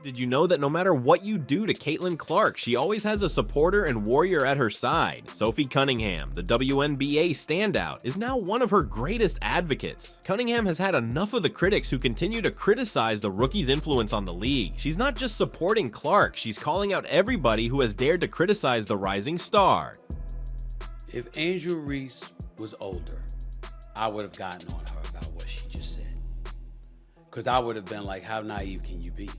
Did you know that no matter what you do to Diggins-Clark, she always has a supporter and warrior at her side? Sophie Cunningham, the WNBA standout, is now one of her greatest advocates. Cunningham has had enough of the critics who continue to criticize the rookie's influence on the league. She's not just supporting Clark, she's calling out everybody who has dared to criticize the rising star. If Angel Reese was older, I would have gotten on her about what she just said. Because I would have been like, how naive can you be?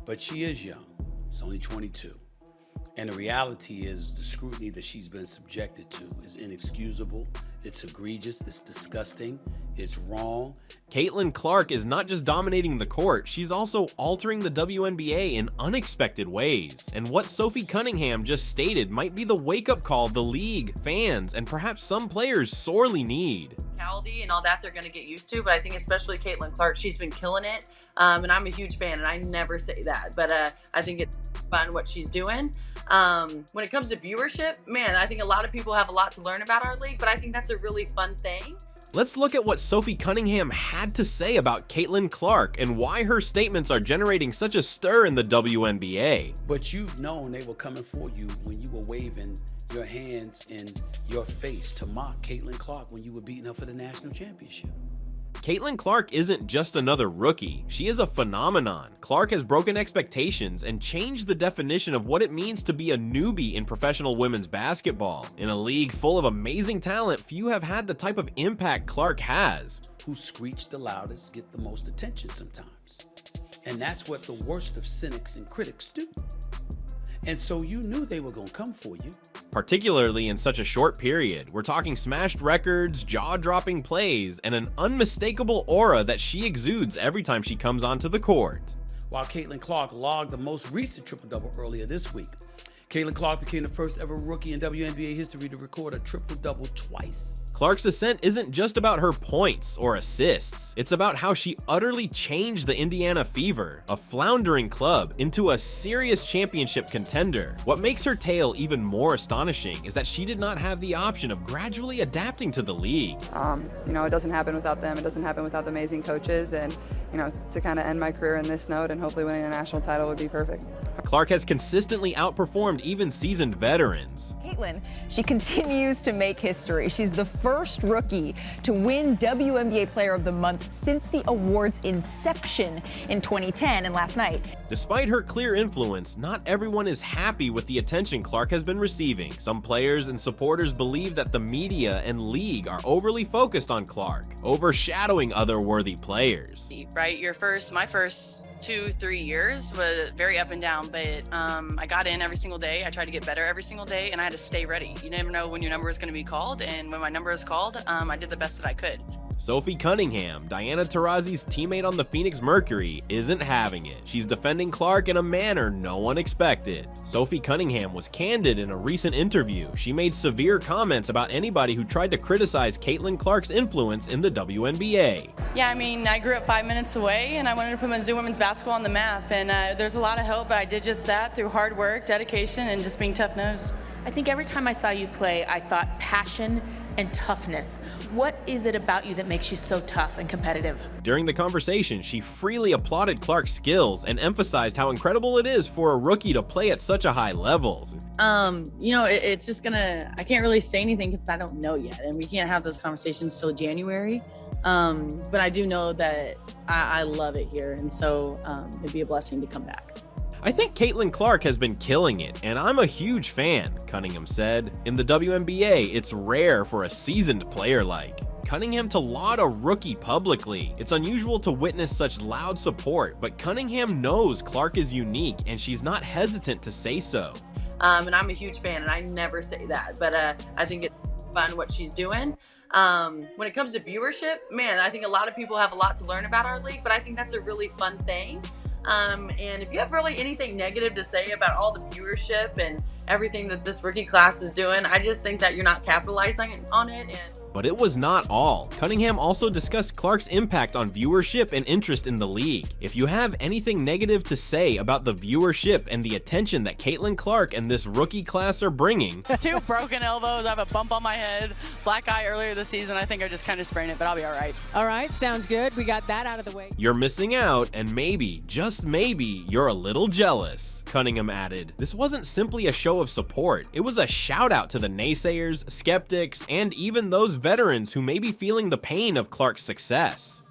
But she is young. She's only 22. And the reality is the scrutiny that she's been subjected to is inexcusable. It's egregious. It's disgusting. It's wrong. Diggins-Clark is not just dominating the court, she's also altering the WNBA in unexpected ways. And what Sophie Cunningham just stated might be the wake-up call the league, fans, and perhaps some players sorely need. And all that they're going to get used to, but I think especially Diggins-Clark, she's been killing it, and I'm a huge fan, and I never say that, but I think it's fun what she's doing. When it comes to viewership, man, I think a lot of people have a lot to learn about our league, but I think that's a really fun thing. Let's look at what Sophie Cunningham had to say about Diggins-Clark and why her statements are generating such a stir in the WNBA. But you've known they were coming for you when you were waving your hands in your face to mock Diggins-Clark when you were beating her for the national championship. Diggins-Clark isn't just another rookie, she is a phenomenon. Clark has broken expectations and changed the definition of what it means to be a newbie in professional women's basketball. In a league full of amazing talent, few have had the type of impact Clark has. Who screech the loudest get the most attention sometimes. And that's what the worst of cynics and critics do. And so you knew they were going to come for you. Particularly in such a short period. We're talking smashed records, jaw-dropping plays, and an unmistakable aura that she exudes every time she comes onto the court. While Diggins-Clark logged the most recent triple-double earlier this week, Diggins-Clark became the first ever rookie in WNBA history to record a triple-double twice. Clark's ascent isn't just about her points or assists, it's about how she utterly changed the Indiana Fever, a floundering club, into a serious championship contender. What makes her tale even more astonishing is that she did not have the option of gradually adapting to the league. It doesn't happen without them, it doesn't happen without the amazing coaches, and to kind of end my career in this note and hopefully winning a national title would be perfect. Clark has consistently outperformed even seasoned veterans. Caitlin, she continues to make history. She's the first rookie to win WNBA Player of the Month since the award's inception in 2010 and last night. Despite her clear influence, not everyone is happy with the attention Clark has been receiving. Some players and supporters believe that the media and league are overly focused on Clark, overshadowing other worthy players. Right, my first 2-3 years was very up and down, but I got in every single day. I tried to get better every single day, and I had to stay ready. You never know when your number is going to be called, and when my number is called, I did the best that I could. Sophie Cunningham, Diana Taurasi's teammate on the Phoenix Mercury, isn't having it. She's defending Clark in a manner no one expected. Sophie Cunningham was candid in a recent interview. She made severe comments about anybody who tried to criticize Diggins-Clark's influence in the WNBA. Yeah, I grew up 5 minutes away, and I wanted to put Mizzou women's basketball on the map, and there's a lot of hope, but I did just that through hard work, dedication, and just being tough-nosed. I think every time I saw you play, I thought passion and toughness. What is it about you that makes you so tough and competitive? During the conversation, she freely applauded Clark's skills and emphasized how incredible it is for a rookie to play at such a high level. It's just I can't really say anything because I don't know yet, and we can't have those conversations till January. But I do know that I love it here, and so it'd be a blessing to come back. I think Diggins-Clark has been killing it, and I'm a huge fan, Cunningham said. In the WNBA, it's rare for a seasoned player like Cunningham to laud a rookie publicly. It's unusual to witness such loud support, but Cunningham knows Clark is unique, and she's not hesitant to say so. And I'm a huge fan, and I never say that, but I think it's fun what she's doing. When it comes to viewership, man, I think a lot of people have a lot to learn about our league, but I think that's a really fun thing. And if you have really anything negative to say about all the viewership and everything that this rookie class is doing, I just think that you're not capitalizing on it. But it was not all. Cunningham also discussed Clark's impact on viewership and interest in the league. If you have anything negative to say about the viewership and the attention that Diggins-Clark and this rookie class are bringing, 2 broken elbows, I have a bump on my head, black eye earlier this season. I think I just kind of sprained it, but I'll be all right. All right, sounds good. We got that out of the way. you're missing out, and maybe, just maybe, you're a little jealous, Cunningham added. This wasn't simply a show of support. It was a shout out to the naysayers, skeptics, and even those veterans who may be feeling the pain of Clark's success.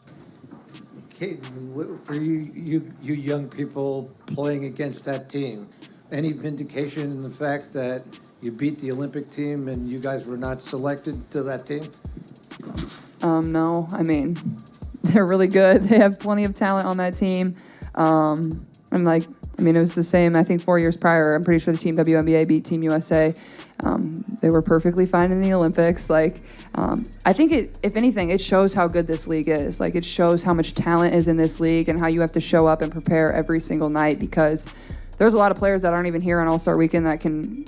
Caitlin, for you young people playing against that team, any vindication in the fact that you beat the Olympic team and you guys were not selected to that team? No, I mean, they're really good. They have plenty of talent on that team. It was the same, I think 4 years prior. I'm pretty sure the Team WNBA beat Team USA. They were perfectly fine in the Olympics. I think if anything, it shows how good this league is. It shows how much talent is in this league and how you have to show up and prepare every single night, because there's a lot of players that aren't even here on All-Star Weekend that can,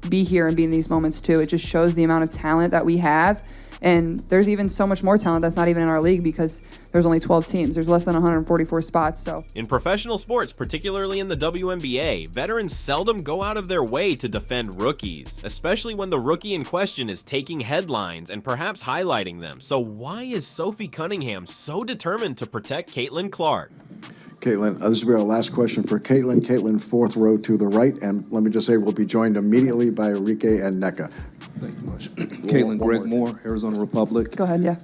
be here and be in these moments too. It just shows the amount of talent that we have. And there's even so much more talent that's not even in our league, because there's only 12 teams. There's less than 144 spots. So in professional sports, particularly in the WNBA, veterans seldom go out of their way to defend rookies, especially when the rookie in question is taking headlines and perhaps highlighting them. So why is Sophie Cunningham so determined to protect Diggins-Clark? Caitlin, this will be our last question for Caitlin. Caitlin, 4th row to the right, and let me just say we'll be joined immediately by Enrique and NECA. Thank you much. Caitlin, Greg Moore, Arizona Republic. go ahead, yeah.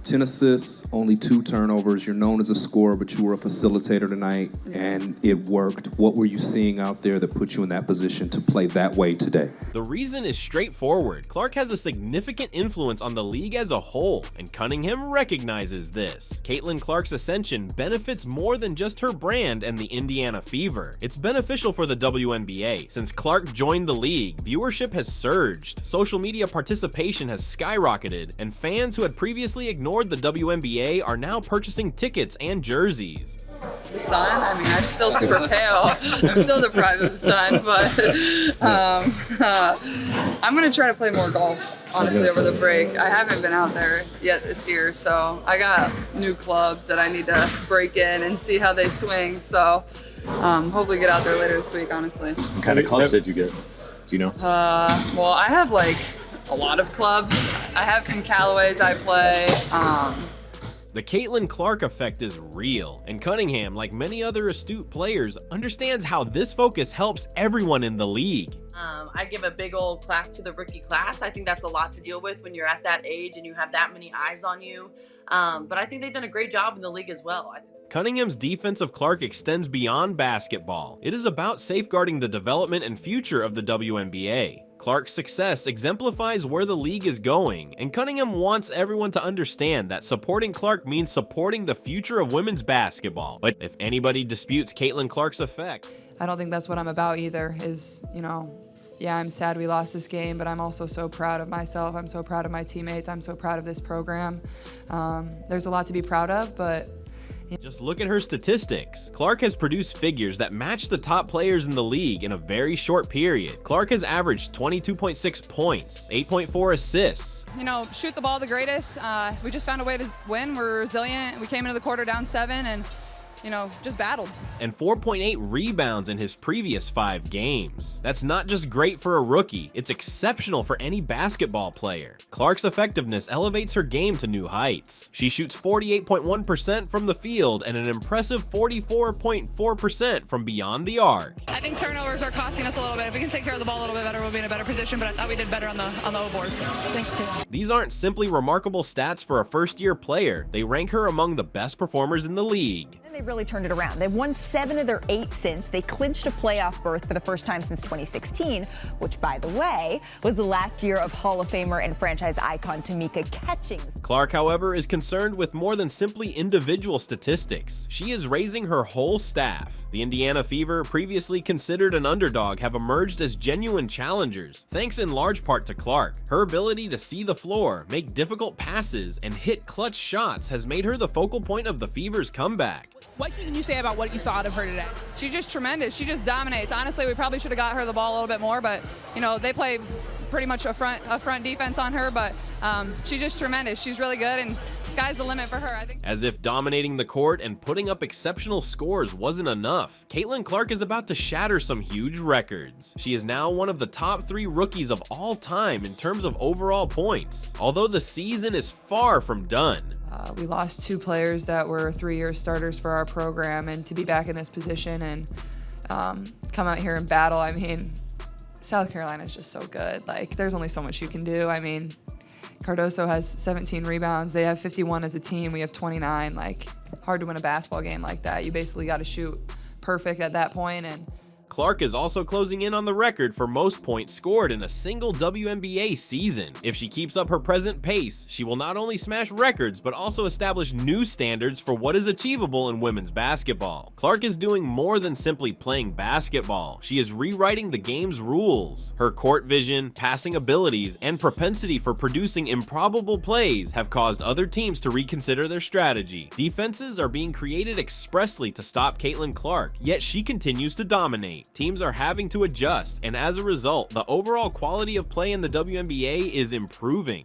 10 assists, only 2 turnovers. You're known as a scorer, but you were a facilitator tonight, and it worked. What were you seeing out there that put you in that position to play that way today? The reason is straightforward. Clark has a significant influence on the league as a whole, and Cunningham recognizes this. Diggins-Clark's ascension benefits more than just her brand and the Indiana Fever. It's beneficial for the WNBA. Since Clark joined the league, viewership has surged, social media participation has skyrocketed, and fans who had previously ignored the WNBA are now purchasing tickets and jerseys. The sun, I'm still super pale. I'm still deprived of the sun, but I'm going to try to play more golf, honestly, over the break. I haven't been out there yet this year, so I got new clubs that I need to break in and see how they swing. So hopefully get out there later this week, honestly. What kind of clubs did you get? Do you know? Well, I have a lot of clubs. I have some Callaways I play. The Diggins-Clark effect is real, and Cunningham, like many other astute players, understands how this focus helps everyone in the league. I give a big old clap to the rookie class. I think that's a lot to deal with when you're at that age and you have that many eyes on you. But I think they've done a great job in the league as well. Cunningham's defense of Clark extends beyond basketball. It is about safeguarding the development and future of the WNBA. Clark's success exemplifies where the league is going, and Cunningham wants everyone to understand that supporting Clark means supporting the future of women's basketball. But if anybody disputes Diggins-Clark's effect, I don't think that's what I'm about either, is, yeah, I'm sad we lost this game, but I'm also so proud of myself. I'm so proud of my teammates. I'm so proud of this program. There's a lot to be proud of, but just look at her statistics. Clark has produced figures that match the top players in the league in a very short period. Clark has averaged 22.6 points, 8.4 assists. Shoot the ball the greatest. We just found a way to win. We're resilient. We came into the quarter down 7 and, just battled. And 4.8 rebounds in his previous 5 games. That's not just great for a rookie, it's exceptional for any basketball player. Clark's effectiveness elevates her game to new heights. She shoots 48.1% from the field and an impressive 44.4% from beyond the arc. I think turnovers are costing us a little bit. If we can take care of the ball a little bit better, we'll be in a better position, but I thought we did better on the O boards. Thanks, Kate. These aren't simply remarkable stats for a first-year player. They rank her among the best performers in the league. And they really turned it around. They've won 7 of their 8 since. They clinched a playoff berth for the first time since 2016, which, by the way, was the last year of Hall of Famer and franchise icon Tamika Catchings. Clark, however, is concerned with more than simply individual statistics. She is raising her whole staff. The Indiana Fever, previously considered an underdog, have emerged as genuine challengers, thanks in large part to Clark. Her ability to see the floor, make difficult passes, and hit clutch shots has made her the focal point of the Fever's comeback. What can you say about what you saw out of her today? She's just tremendous. She just dominates. Honestly, we probably should have got her the ball a little bit more, but, they play pretty much a front defense on her, but she's just tremendous. She's really good, and sky's the limit for her, I think. As if dominating the court and putting up exceptional scores wasn't enough, Caitlin Clark is about to shatter some huge records. She is now one of the top 3 rookies of all time in terms of overall points, although the season is far from done. We lost 2 players that were 3-year starters for our program, and to be back in this position and come out here and battle, I mean, South Carolina is just so good. Like, there's only so much you can do. I mean, Cardoso has 17 rebounds. They have 51 as a team. We have 29. Like, hard to win a basketball game like that. You basically got to shoot perfect at that point, and Clark is also closing in on the record for most points scored in a single WNBA season. If she keeps up her present pace, she will not only smash records, but also establish new standards for what is achievable in women's basketball. Clark is doing more than simply playing basketball. She is rewriting the game's rules. Her court vision, passing abilities, and propensity for producing improbable plays have caused other teams to reconsider their strategy. Defenses are being created expressly to stop Caitlin Clark, yet she continues to dominate. Teams are having to adjust, and as a result, the overall quality of play in the WNBA is improving.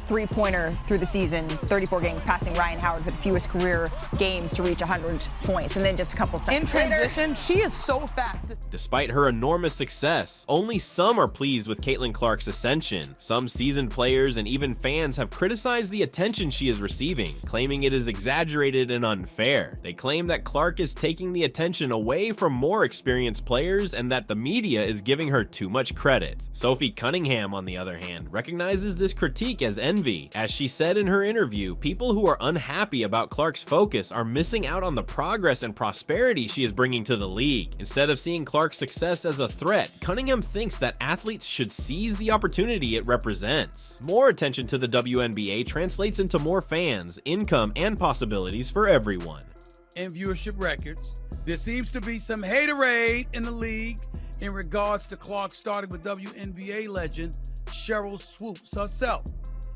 Three-pointer through the season, 34 games, passing Ryan Howard for the fewest career games to reach 100 points, and then just a couple seconds in transition, she is so fast. Despite her enormous success, only some are pleased with Caitlin Clark's ascension. Some seasoned players and even fans have criticized the attention she is receiving, claiming it is exaggerated and unfair. They claim that Clark is taking the attention away from more experienced players and that the media is giving her too much credit. Sophie Cunningham, on the other hand, recognizes this critique as envy. As she said in her interview, people who are unhappy about Clark's focus are missing out on the progress and prosperity she is bringing to the league. Instead of seeing Clark's success as a threat, Cunningham thinks that athletes should seize the opportunity it represents. More attention to the WNBA translates into more fans, income, and possibilities for everyone. In viewership records, there seems to be some haterade in the league in regards to Clark starting with WNBA legend Cheryl Swoops herself.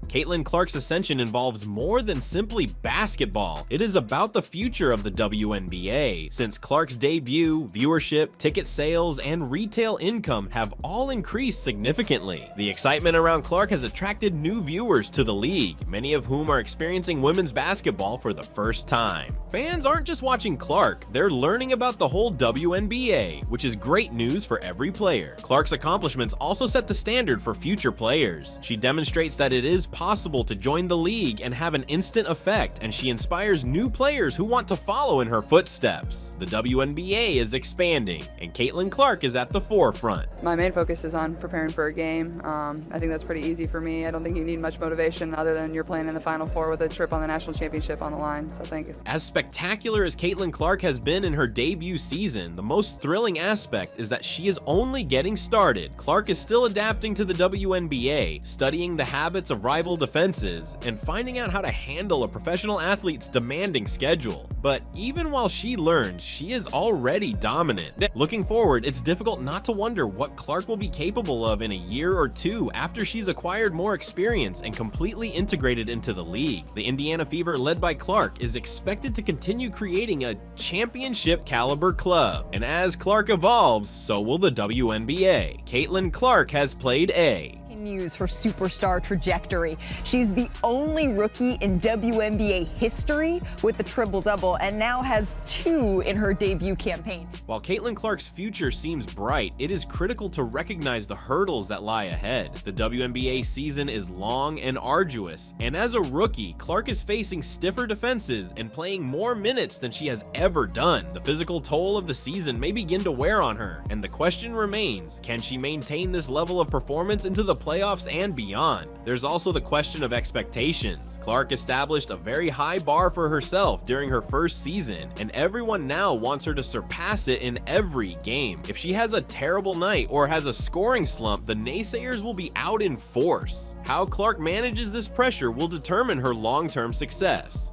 Caitlin Clark's ascension involves more than simply basketball. It is about the future of the WNBA. Since Clark's debut, viewership, ticket sales, and retail income have all increased significantly. The excitement around Clark has attracted new viewers to the league, many of whom are experiencing women's basketball for the first time. Fans aren't just watching Clark, they're learning about the whole WNBA, which is great news for every player. Clark's accomplishments also set the standard for future players. She demonstrates that it is possible to join the league and have an instant effect, and she inspires new players who want to follow in her footsteps. The WNBA is expanding, and Caitlin Clark is at the forefront. My main focus is on preparing for a game. I think that's pretty easy for me. I don't think you need much motivation other than you're playing in the Final Four with a trip on the national championship on the line. So I think it's as spectacular as Caitlin Clark has been in her debut season, the most thrilling aspect is that she is only getting started. Clark is still adapting to the WNBA, studying the habits of rival defenses, and finding out how to handle a professional athlete's demanding schedule. But even while she learns, she is already dominant. Looking forward, it's difficult not to wonder what Clark will be capable of in a year or two after she's acquired more experience and completely integrated into the league. The Indiana Fever, led by Clark, is expected to continue creating a championship caliber club. And as Clark evolves, so will the WNBA. Caitlin Clark has played A. Continues her superstar trajectory. She's the only rookie in WNBA history with a triple-double and now has 2 in her debut campaign. While Caitlin Clark's future seems bright, it is critical to recognize the hurdles that lie ahead. The WNBA season is long and arduous, and as a rookie, Clark is facing stiffer defenses and playing more minutes than she has ever done. The physical toll of the season may begin to wear on her, and the question remains, can she maintain this level of performance into the playoffs and beyond? There's also the question of expectations. Clark established a very high bar for herself during her first season, and everyone now wants her to surpass it in every game. If she has a terrible night or has a scoring slump, the naysayers will be out in force. How Clark manages this pressure will determine her long-term success.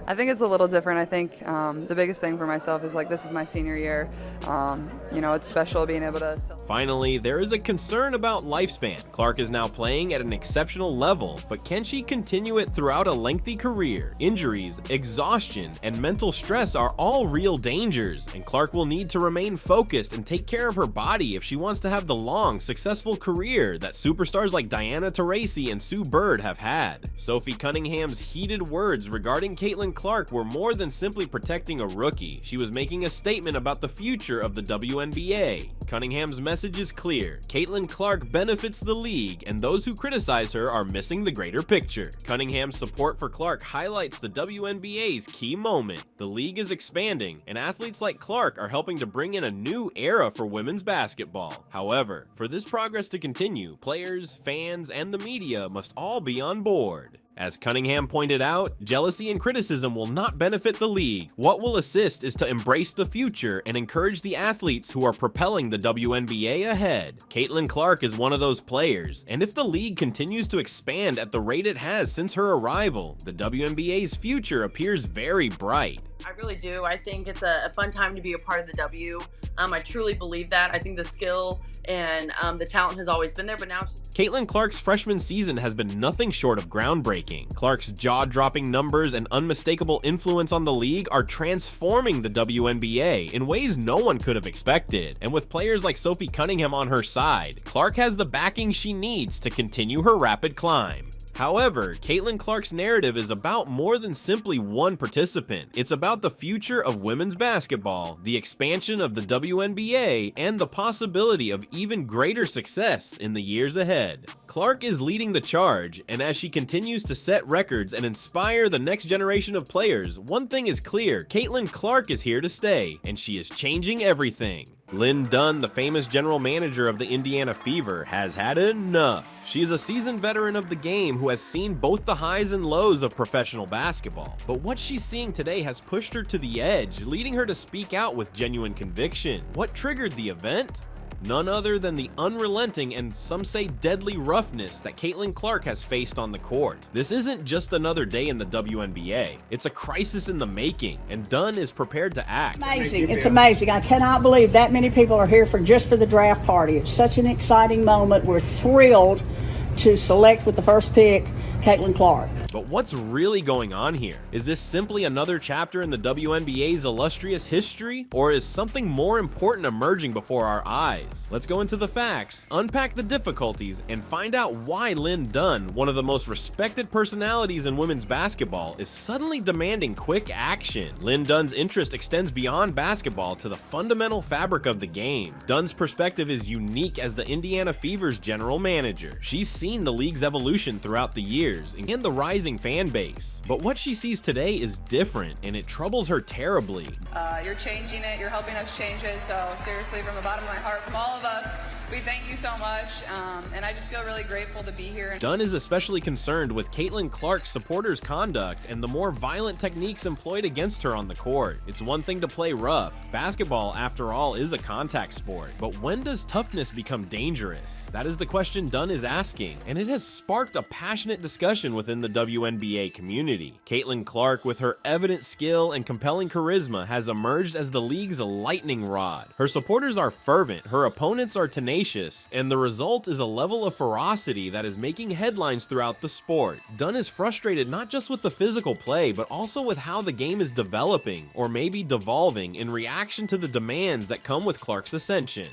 I think it's a little different. I think the biggest thing for myself is like, this is my senior year. You know, it's special being able to. Finally, there is a concern about lifespan. Clark is now playing at an exceptional level, but can she continue it throughout a lengthy career? Injuries, exhaustion, and mental stress are all real dangers, and Clark will need to remain focused and take care of her body if she wants to have the long, successful career that superstars like Diana Taurasi and Sue Bird have had. Sophie Cunningham's heated words regarding Caitlin Clark were more than simply protecting a rookie. She was making a statement about the future of the WNBA. Cunningham's message is clear. Caitlin Clark benefits the league, and those who criticize her are missing the greater picture. Cunningham's support for Clark highlights the WNBA's key moment. The league is expanding, and athletes like Clark are helping to bring in a new era for women's basketball. However, for this progress to continue, players, fans, and the media must all be on board. As Cunningham pointed out, jealousy and criticism will not benefit the league. What will assist is to embrace the future and encourage the athletes who are propelling the WNBA ahead. Caitlin Clark is one of those players, and if the league continues to expand at the rate it has since her arrival, the WNBA's future appears very bright. I really do. I think it's a fun time to be a part of the W. I truly believe that. I think the skill and the talent has always been there, but now it's just... Caitlin Clark's freshman season has been nothing short of groundbreaking. Clark's jaw-dropping numbers and unmistakable influence on the league are transforming the WNBA in ways no one could have expected. And with players like Sophie Cunningham on her side, Clark has the backing she needs to continue her rapid climb. However, Caitlin Clark's narrative is about more than simply one participant. It's about the future of women's basketball, the expansion of the WNBA, and the possibility of even greater success in the years ahead. Clark is leading the charge, and as she continues to set records and inspire the next generation of players, one thing is clear: Caitlin Clark is here to stay, and she is changing everything. Lynn Dunn, the famous general manager of the Indiana Fever, has had enough. She is a seasoned veteran of the game who has seen both the highs and lows of professional basketball. But what she's seeing today has pushed her to the edge, leading her to speak out with genuine conviction. What triggered the event? None other than the unrelenting and some say deadly roughness that Caitlin Clark has faced on the court. This isn't just another day in the WNBA. It's a crisis in the making, and Dunn is prepared to act. Amazing. It's amazing. I cannot believe that many people are here just for the draft party. It's such an exciting moment. We're thrilled to select with the first pick Caitlin Clark. But what's really going on here? Is this simply another chapter in the WNBA's illustrious history, or is something more important emerging before our eyes? Let's go into the facts, unpack the difficulties, and find out why Lynn Dunn, one of the most respected personalities in women's basketball, is suddenly demanding quick action. Lynn Dunn's interest extends beyond basketball to the fundamental fabric of the game. Dunn's perspective is unique as the Indiana Fever's general manager. She's seen the league's evolution throughout the years and the rising fan base. But what she sees today is different, and it troubles her terribly. You're changing it. You're helping us change it. So seriously, from the bottom of my heart, from all of us, we thank you so much. And I just feel really grateful to be here. Dunn is especially concerned with Caitlin Clark's supporters' conduct and the more violent techniques employed against her on the court. It's one thing to play rough. Basketball, after all, is a contact sport. But when does toughness become dangerous? That is the question Dunn is asking, and it has sparked a passionate discussion within the WNBA community. Caitlin Clark, with her evident skill and compelling charisma, has emerged as the league's lightning rod. Her supporters are fervent, her opponents are tenacious, and the result is a level of ferocity that is making headlines throughout the sport. Dunn is frustrated not just with the physical play, but also with how the game is developing, or maybe devolving, in reaction to the demands that come with Clark's ascension.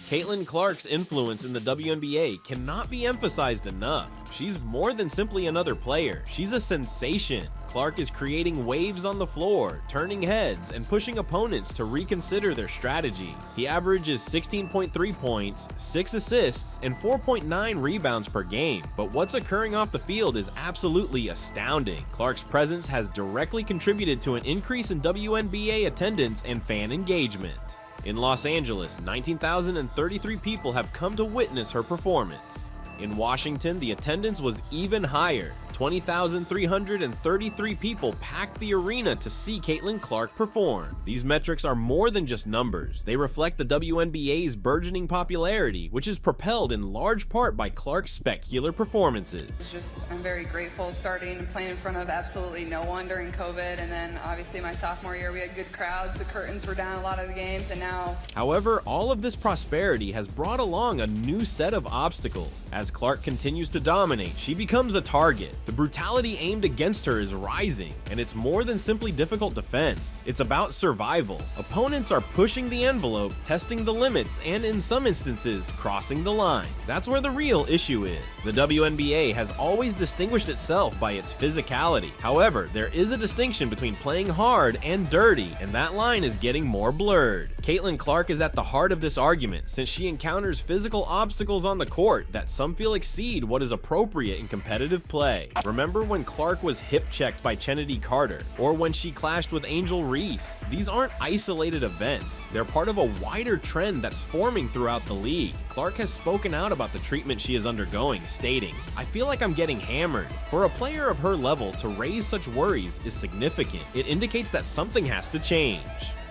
Caitlin Clark's influence in the WNBA cannot be emphasized enough. She's more than simply another player. She's a sensation. Clark is creating waves on the floor, turning heads, and pushing opponents to reconsider their strategy. He averages 16.3 points, 6 assists, and 4.9 rebounds per game. But what's occurring off the field is absolutely astounding. Clark's presence has directly contributed to an increase in WNBA attendance and fan engagement. In Los Angeles, 19,033 people have come to witness her performance. In Washington, the attendance was even higher, 20,333 people packed the arena to see Caitlin Clark perform. These metrics are more than just numbers. They reflect the WNBA's burgeoning popularity, which is propelled in large part by Clark's spectacular performances. I'm very grateful starting and playing in front of absolutely no one during COVID, and then obviously my sophomore year we had good crowds, the curtains were down a lot of the games, and now... However, all of this prosperity has brought along a new set of obstacles. As Clark continues to dominate, she becomes a target. The brutality aimed against her is rising, and it's more than simply difficult defense. It's about survival. Opponents are pushing the envelope, testing the limits, and in some instances, crossing the line. That's where the real issue is. The WNBA has always distinguished itself by its physicality. However, there is a distinction between playing hard and dirty, and that line is getting more blurred. Caitlin Clark is at the heart of this argument, since she encounters physical obstacles on the court that some feel exceed what is appropriate in competitive play. Remember when Clark was hip-checked by Kennedy Carter, or when she clashed with Angel Reese? These aren't isolated events. They're part of a wider trend that's forming throughout the league. Clark has spoken out about the treatment she is undergoing, stating, "I feel like I'm getting hammered." For a player of her level to raise such worries is significant. It indicates that something has to change.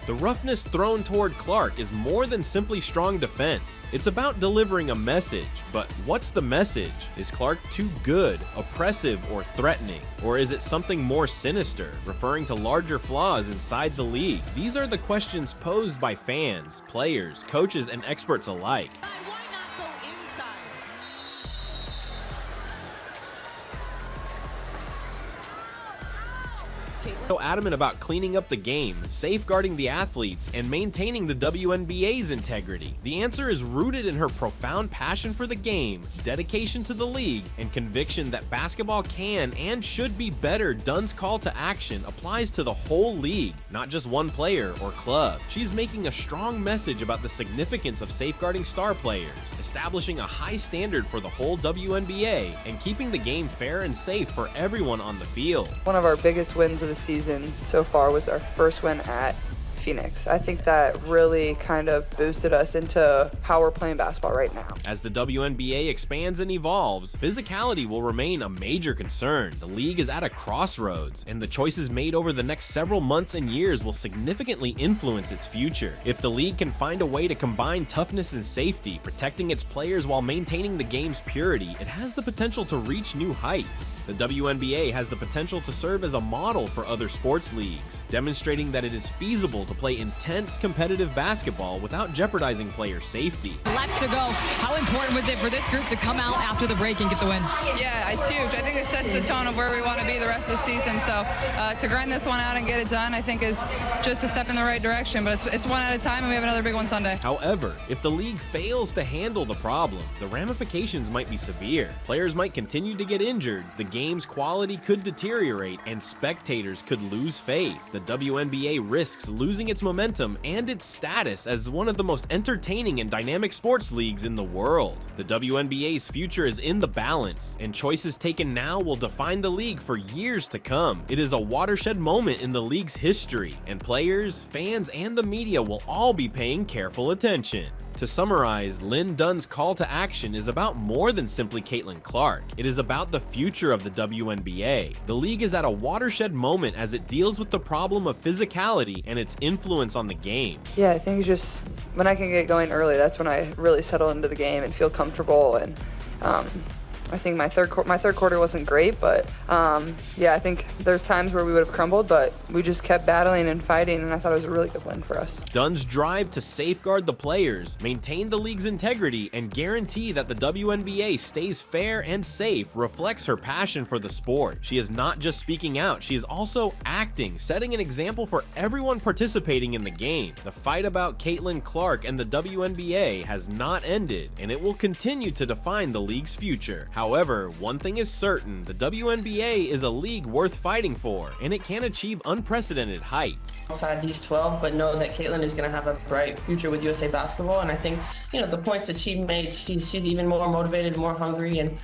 The roughness thrown toward Clark is more than simply strong defense. It's about delivering a message, but what's the message? Is Clark too good, oppressive, or threatening? Or is it something more sinister, referring to larger flaws inside the league? These are the questions posed by fans, players, coaches, and experts alike. So adamant about cleaning up the game, safeguarding the athletes, and maintaining the WNBA's integrity? The answer is rooted in her profound passion for the game, dedication to the league, and conviction that basketball can and should be better. Dunn's call to action applies to the whole league, not just one player or club. She's making a strong message about the significance of safeguarding star players, establishing a high standard for the whole WNBA, and keeping the game fair and safe for everyone on the field. One of our biggest wins of the season so far was our first win at Phoenix. I think that really kind of boosted us into how we're playing basketball right now. As the WNBA expands and evolves, physicality will remain a major concern. The league is at a crossroads, and the choices made over the next several months and years will significantly influence its future. If the league can find a way to combine toughness and safety, protecting its players while maintaining the game's purity, it has the potential to reach new heights. The WNBA has the potential to serve as a model for other sports leagues, demonstrating that it is feasible to play intense competitive basketball without jeopardizing player safety. Left to go. How important was it for this group to come out after the break and get the win? Yeah, it's huge. I think it sets the tone of where we want to be the rest of the season. So to grind this one out and get it done, I think is just a step in the right direction. But it's one at a time, and we have another big one Sunday. However, if the league fails to handle the problem, the ramifications might be severe. Players might continue to get injured, the game's quality could deteriorate, and spectators could lose faith. The WNBA risks losing its momentum and its status as one of the most entertaining and dynamic sports leagues in the world. The WNBA's future is in the balance, and choices taken now will define the league for years to come. It is a watershed moment in the league's history, and players, fans, and the media will all be paying careful attention. To summarize, Lynn Dunn's call to action is about more than simply Caitlin Clark. It is about the future of the WNBA. The league is at a watershed moment as it deals with the problem of physicality and its influence on the game. Yeah, I think just when I can get going early, that's when I really settle into the game and feel comfortable. And I think my third quarter wasn't great, but yeah, I think there's times where we would have crumbled, but we just kept battling and fighting, and I thought it was a really good win for us. Dunn's drive to safeguard the players, maintain the league's integrity, and guarantee that the WNBA stays fair and safe reflects her passion for the sport. She is not just speaking out, she is also acting, setting an example for everyone participating in the game. The fight about Caitlin Clark and the WNBA has not ended, and it will continue to define the league's future. However, one thing is certain, the WNBA is a league worth fighting for, and it can achieve unprecedented heights. Outside these 12, but know that Caitlin is going to have a bright future with USA Basketball, and I think, the points that she made, she's even more motivated, more hungry, and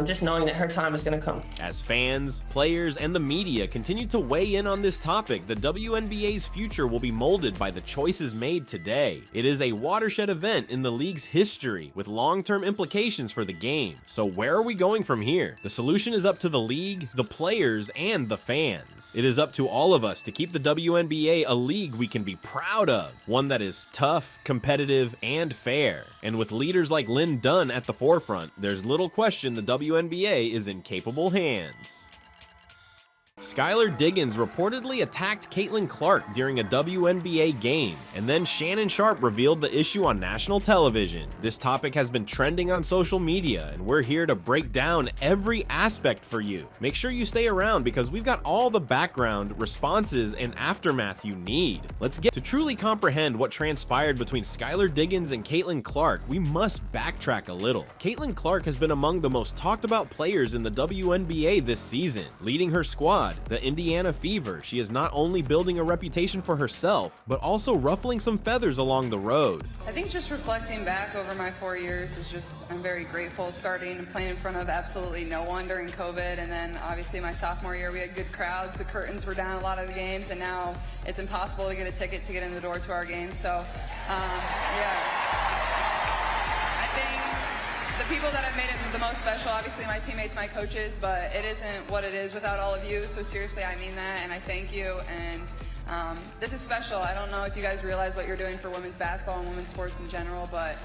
just knowing that her time is going to come. As fans, players, and the media continue to weigh in on this topic, the WNBA's future will be molded by the choices made today. It is a watershed event in the league's history with long-term implications for the game. So where are we going from here? The solution is up to the league, the players, and the fans. It is up to all of us to keep the WNBA a league we can be proud of, one that is tough, competitive, and fair. And with leaders like Lynn Dunn at the forefront, there's little question the WNBA is in capable hands. Skylar Diggins reportedly attacked Caitlin Clark during a WNBA game, and then Shannon Sharpe revealed the issue on national television. This topic has been trending on social media, and we're here to break down every aspect for you. Make sure you stay around because we've got all the background, responses, and aftermath you need. Let's get to truly comprehend what transpired between Skylar Diggins and Caitlin Clark. We must backtrack a little. Caitlin Clark has been among the most talked about players in the WNBA this season, leading her squad, the Indiana Fever. She is not only building a reputation for herself, but also ruffling some feathers along the road. I think just reflecting back over my 4 years is just, I'm very grateful starting and playing in front of absolutely no one during COVID. And then obviously my sophomore year, we had good crowds. The curtains were down a lot of the games, and now it's impossible to get a ticket to get in the door to our games. So, yeah. I think the people that have made it the most special, obviously my teammates, my coaches, but it isn't what it is without all of you. So seriously, I mean that, and I thank you. And this is special. I don't know if you guys realize what you're doing for women's basketball and women's sports in general, but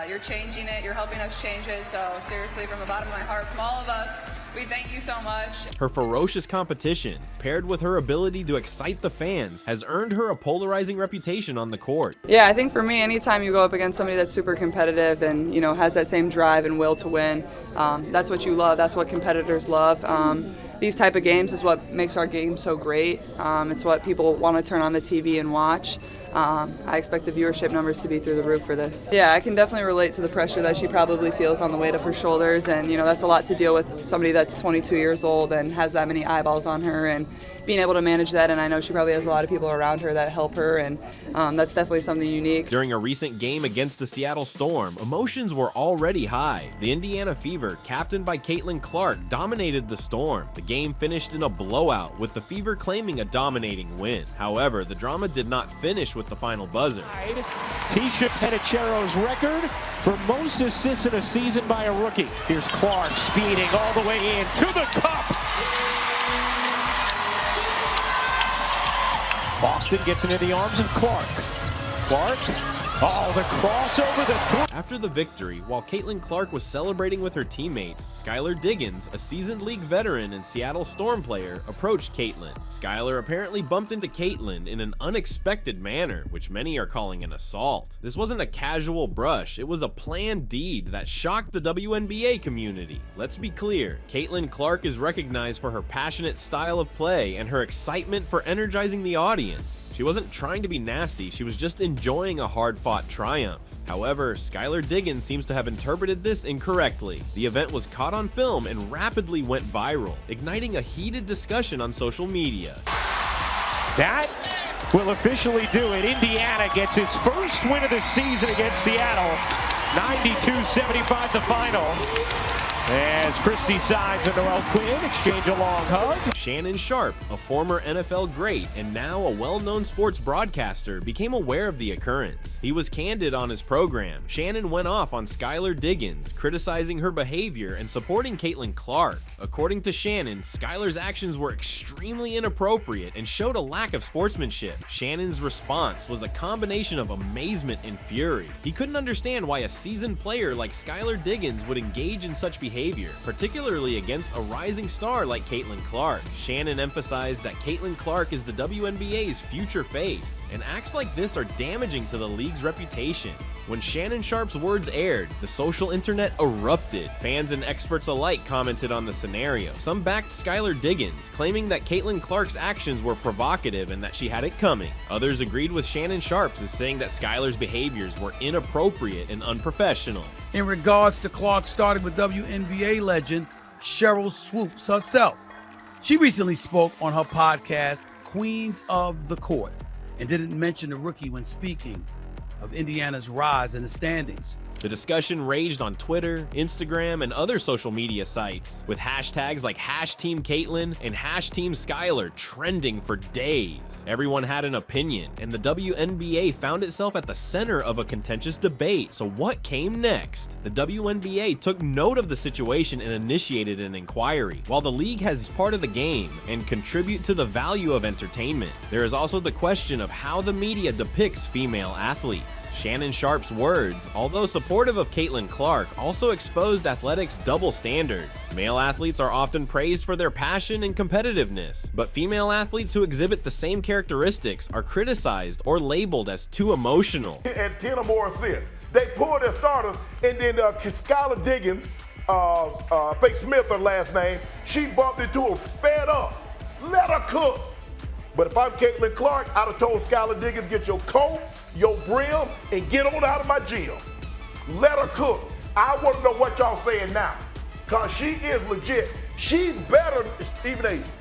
you're changing it. You're helping us change it. So seriously, from the bottom of my heart, from all of us, we thank you so much. Her ferocious competition, paired with her ability to excite the fans, has earned her a polarizing reputation on the court. Yeah, I think for me, anytime you go up against somebody that's super competitive and, you know, has that same drive and will to win, that's what you love. That's what competitors love. These type of games is what makes our game so great. It's what people want to turn on the TV and watch. I expect the viewership numbers to be through the roof for this. Yeah, I can definitely relate to the pressure that she probably feels on the weight of her shoulders, and you know that's a lot to deal with somebody that's 22 years old and has that many eyeballs on her, and being able to manage that. And I know she probably has a lot of people around her that help her, and that's definitely something unique. During a recent game against the Seattle Storm, emotions were already high. The Indiana Fever, captained by Caitlin Clark, dominated the Storm. The game finished in a blowout, with the Fever claiming a dominating win. However, the drama did not finish with the final buzzer. Tisha Penichero's record for most assists in a season by a rookie. Here's Clark speeding all the way in to the cup. Boston gets into the arms of Clark. Clark, oh, the crossover, the throw. After the victory, while Caitlin Clark was celebrating with her teammates, Skylar Diggins, a seasoned league veteran and Seattle Storm player, approached Caitlin. Skylar apparently bumped into Caitlin in an unexpected manner, which many are calling an assault. This wasn't a casual brush, it was a planned deed that shocked the WNBA community. Let's be clear, Caitlin Clark is recognized for her passionate style of play and her excitement for energizing the audience. She wasn't trying to be nasty, she was just enjoying a hard-fought triumph. However, Skylar Diggins seems to have interpreted this incorrectly. The event was caught on film and rapidly went viral, igniting a heated discussion on social media. That will officially do it. Indiana gets its first win of the season against Seattle. 92-75 the final. As Christy Sides and Noel Quinn exchange a long hug. Shannon Sharpe, a former NFL great and now a well-known sports broadcaster, became aware of the occurrence. He was candid on his program. Shannon went off on Skylar Diggins, criticizing her behavior and supporting Caitlin Clark. According to Shannon, Skylar's actions were extremely inappropriate and showed a lack of sportsmanship. Shannon's response was a combination of amazement and fury. He couldn't understand why a seasoned player like Skylar Diggins would engage in such behavior, particularly against a rising star like Caitlin Clark. Shannon emphasized that Caitlin Clark is the WNBA's future face, and acts like this are damaging to the league's reputation. When Shannon Sharpe's words aired, the social internet erupted. Fans and experts alike commented on the scenario. Some backed Skylar Diggins, claiming that Caitlin Clark's actions were provocative and that she had it coming. Others agreed with Shannon Sharpe, saying that Skylar's behaviors were inappropriate and unprofessional. In regards to Clark, starting with WNBA legend Cheryl Swoops herself. She recently spoke on her podcast, Queens of the Court, and didn't mention the rookie when speaking of Indiana's rise in the standings. The discussion raged on Twitter, Instagram, and other social media sites, with hashtags like #TeamCaitlyn and #TeamSkylar trending for days. Everyone had an opinion, and the WNBA found itself at the center of a contentious debate. So what came next? The WNBA took note of the situation and initiated an inquiry. While the league has part of the game and contribute to the value of entertainment, there is also the question of how the media depicts female athletes. Shannon Sharpe's words, although supportive of Caitlin Clark, also exposed athletics' double standards. Male athletes are often praised for their passion and competitiveness, but female athletes who exhibit the same characteristics are criticized or labeled as too emotional. And 10 or more assists. They pulled their starters, and then Skylar Diggins, Fake Smith, her last name, she bumped into her, sped up. Let her cook. But if I'm Caitlin Clark, I'd have told Skylar Diggins, get your coat, your brim, and get on out of my gym. Let her cook. I want to know what y'all saying now, because she is legit. She's better,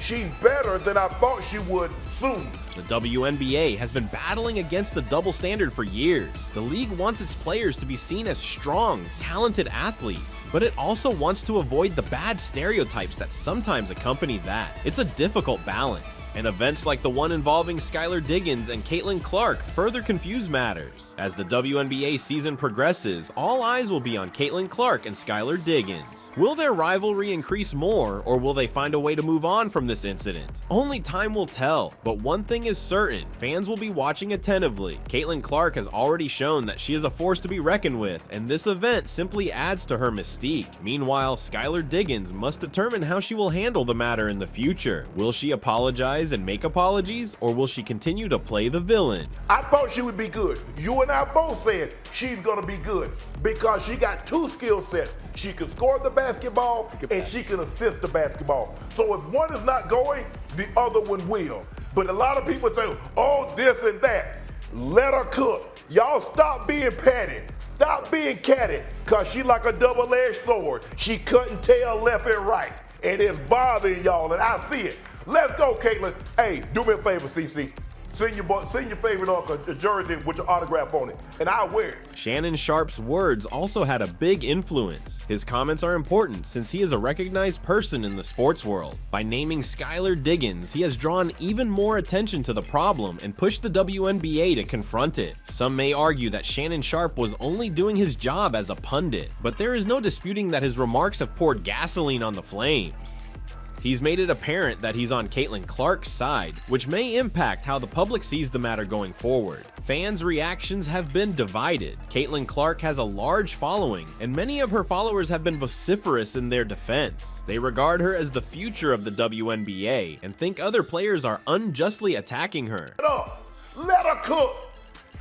she's better than I thought she would soon. The WNBA has been battling against the double standard for years. The league wants its players to be seen as strong, talented athletes, but it also wants to avoid the bad stereotypes that sometimes accompany that. It's a difficult balance, and events like the one involving Skylar Diggins and Caitlin Clark further confuse matters. As the WNBA season progresses, all eyes will be on Caitlin Clark and Skylar Diggins. Will their rivalry increase more, or will they find a way to move on from this incident? Only time will tell, but one thing is certain, fans will be watching attentively. Caitlin Clark has already shown that she is a force to be reckoned with, and this event simply adds to her mystique. Meanwhile, Skylar Diggins must determine how she will handle the matter in the future. Will she apologize and make apologies, or will she continue to play the villain? I thought she would be good. You and I both said she's going to be good because she got two skill sets. She can score the basketball and she can assist the basketball. So if one is not going, the other one will. But a lot of people say, oh, this and that. Let her cook. Y'all stop being petty. Stop being catty, because she like a double-edged sword. She cutting tail left and right, and it's bothering y'all, and I see it. Let's go, Caitlin. Hey, do me a favor, CC. Send your favorite uncle a jersey with your autograph on it, and I'll wear it. Shannon Sharpe's words also had a big influence. His comments are important since he is a recognized person in the sports world. By naming Skylar Diggins, he has drawn even more attention to the problem and pushed the WNBA to confront it. Some may argue that Shannon Sharpe was only doing his job as a pundit, but there is no disputing that his remarks have poured gasoline on the flames. He's made it apparent that he's on Caitlin Clark's side, which may impact how the public sees the matter going forward. Fans' reactions have been divided. Caitlin Clark has a large following, and many of her followers have been vociferous in their defense. They regard her as the future of the WNBA and think other players are unjustly attacking her. Let her cook.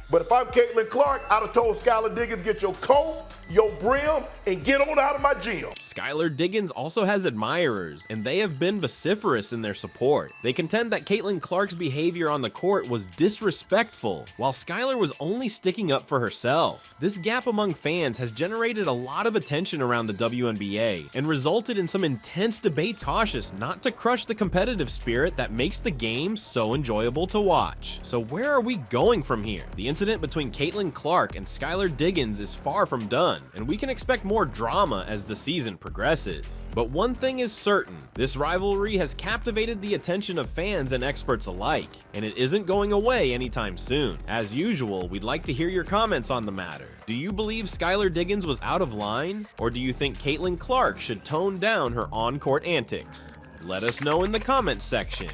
But if I'm Caitlin Clark, I'd have told Skylar Diggins, get your coat, your brim, and get on out of my gym. Skylar Diggins also has admirers, and they have been vociferous in their support. They contend that Caitlin Clark's behavior on the court was disrespectful, while Skylar was only sticking up for herself. This gap among fans has generated a lot of attention around the WNBA and resulted in some intense debates, cautious not to crush the competitive spirit that makes the game so enjoyable to watch. So where are we going from here? The incident between Caitlin Clark and Skylar Diggins is far from done, and we can expect more drama as the season progresses. But one thing is certain, this rivalry has captivated the attention of fans and experts alike, and it isn't going away anytime soon. As usual, we'd like to hear your comments on the matter. Do you believe Skylar Diggins was out of line, or do you think Caitlin Clark should tone down her on-court antics? Let us know in the comments section.